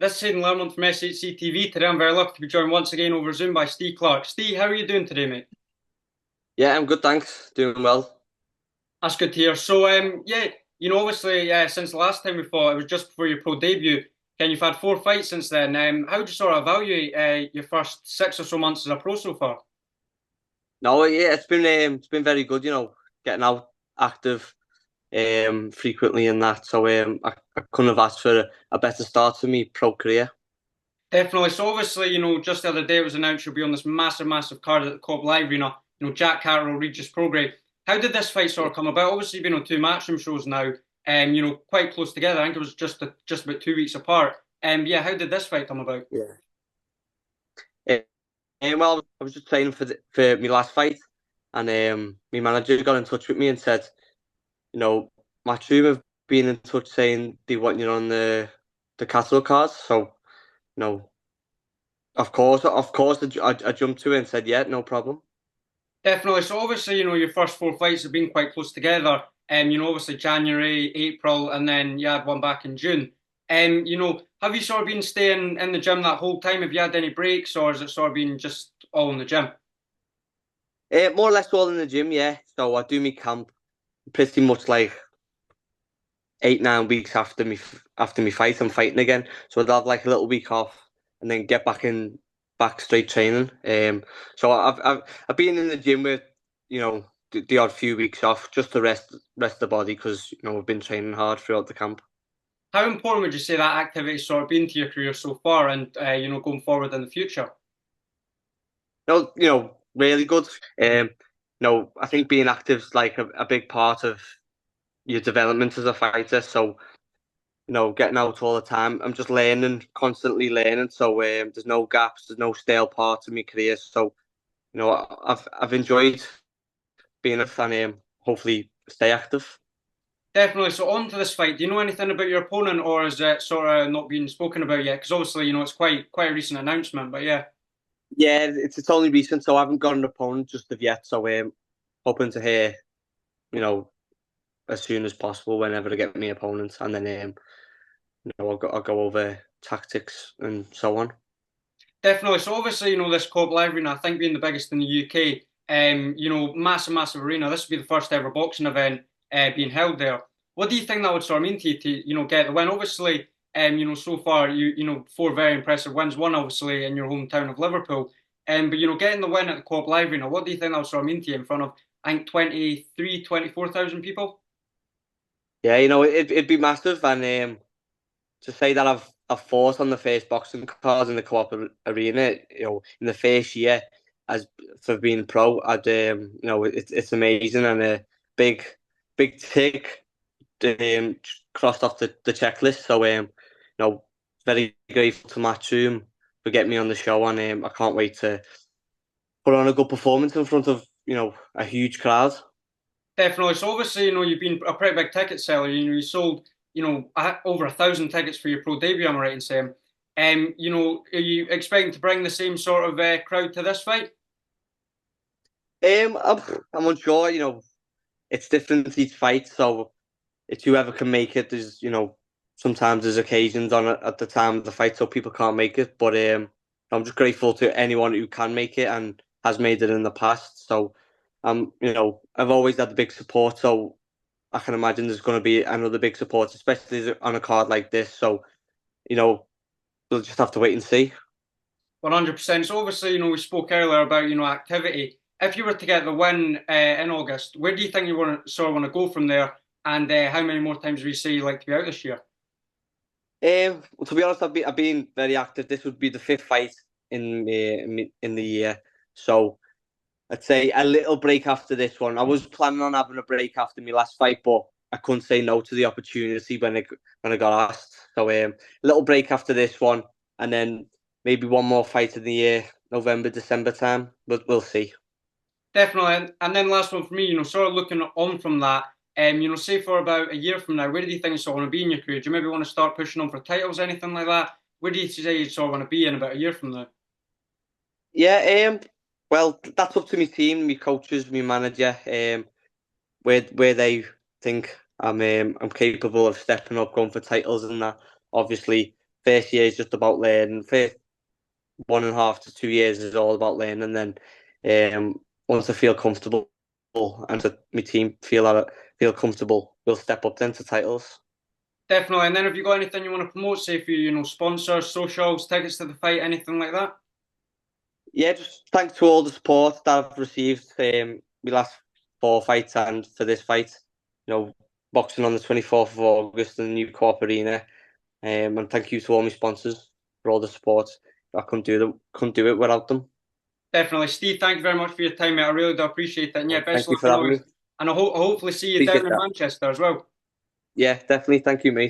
This is Hayden Lermont from SHC TV. Today I'm very lucky to be joined once again over Zoom by Ste Clarke. Ste, how are you doing today, mate? Yeah, I'm good, thanks. Doing well. That's good to hear. Obviously, since the last time we fought, it was just before your pro debut, and you've had four fights since then. How would you sort of evaluate your first 6 or so months as a pro so far? No, yeah, it's been very good, getting out active frequently and that. So I couldn't have asked for a better start to me pro career. Definitely. So obviously, just the other day it was announced you'll be on this massive, massive card at the Co-op Live Arena. Jack Carroll, Regis Prograis. How did this fight sort of come about? Obviously, you've been on two matchroom shows now, quite close together. I think it was just about 2 weeks apart. Yeah, how did this fight come about? Yeah. Well, I was just training for my last fight, and my manager got in touch with me and said, you know, Matchroom have been in touch saying they want you on the catalogue cards. So, of course, I jumped to it and said, yeah, no problem. Definitely. So obviously, your first four fights have been quite close together. Obviously January, April, and then you had one back in June. Have you sort of been staying in the gym that whole time? Have you had any breaks, or has it sort of been just all in the gym? More or less all in the gym, yeah. So I do my camp pretty much like 8, 9 weeks after me fight. I'm fighting again, so I'd have like a little week off and then get back straight training. So I've been in the gym with the odd few weeks off just to rest the body because we've been training hard throughout the camp. How important would you say that activity sort of been to your career so far, and going forward in the future? Really good. I think being active is like a big part of your development as a fighter. So getting out all the time. I'm just learning, constantly learning. So there's no gaps, there's no stale parts of my career. So I've enjoyed being a fan and hopefully stay active. Definitely. So on to this fight. Do you know anything about your opponent, or is it sort of not being spoken about yet? Because obviously, it's quite a recent announcement. But yeah. Yeah, it's only recent, so I haven't got an opponent just of yet. So hoping to hear, you know, as soon as possible whenever I get my opponent, and then I'll go over tactics and so on. Definitely. So obviously, this Co-op Live Arena, I think being the biggest in the UK, massive, massive arena. This would be the first ever boxing event being held there. What do you think that would sort of mean to you to, get the win? Obviously, so far four very impressive wins. One obviously in your hometown of Liverpool. But getting the win at the Co-op Live Arena, what do you think that would sort of mean to you in front of I think 24,000 people? Yeah, it'd be massive, and to say that I've fought on the first boxing cards in the co-op arena, in the first year as for being pro, it's amazing and a big big tick um, crossed off the checklist. So very grateful to Matchroom for getting me on the show, and I can't wait to put on a good performance in front of a huge crowd. Definitely. So obviously, you've been a pretty big ticket seller. You sold, over 1,000 tickets for your pro debut. I'm right in saying. Are you expecting to bring the same sort of crowd to this fight? I'm unsure. It's different each fight, so it's whoever can make it. There's sometimes there's occasions on it at the time of the fight, so people can't make it. But I'm just grateful to anyone who can make it and has made it in the past. So I've always had the big support, so I can imagine there's going to be another big support, especially on a card like this. So you know we'll just have to wait and see. 100%. So obviously, we spoke earlier about, activity. If you were to get the win in August, where do you think you want to go from there? And how many more times would you say you like to be out this year? Well, to be honest, I've been very active. This would be the fifth fight in the year, so I'd say a little break after this one. I was planning on having a break after my last fight, but I couldn't say no to the opportunity when I got asked. So a little break after this one, and then maybe one more fight in the year, November, December time. But we'll see. Definitely. And then last one for me, sort of looking on from that, say for about a year from now, where do you think you sort of want to be in your career? Do you maybe want to start pushing on for titles, anything like that? Where do you say you sort of want to be in about a year from now? Yeah. Well, that's up to my team, my coaches, my manager. Where they think I'm capable of stepping up, going for titles and that. Obviously, first year is just about learning. First 1.5 to 2 years is all about learning. And then once I feel comfortable and my team feel comfortable, we'll step up then to titles. Definitely. And then have you got anything you want to promote, say for sponsors, socials, tickets to the fight, anything like that? Yeah, just thanks to all the support that I've received. My last 4 fights and for this fight, boxing on the 24th of August in the new Co-op Arena. And thank you to all my sponsors for all the support. I couldn't do it without them. Definitely. Steve, thank you very much for your time, mate. I really do appreciate it. And yeah, best Thank of you luck for in having me. August. And I'll hopefully see you down Appreciate in that. Manchester as well. Yeah, definitely. Thank you, mate.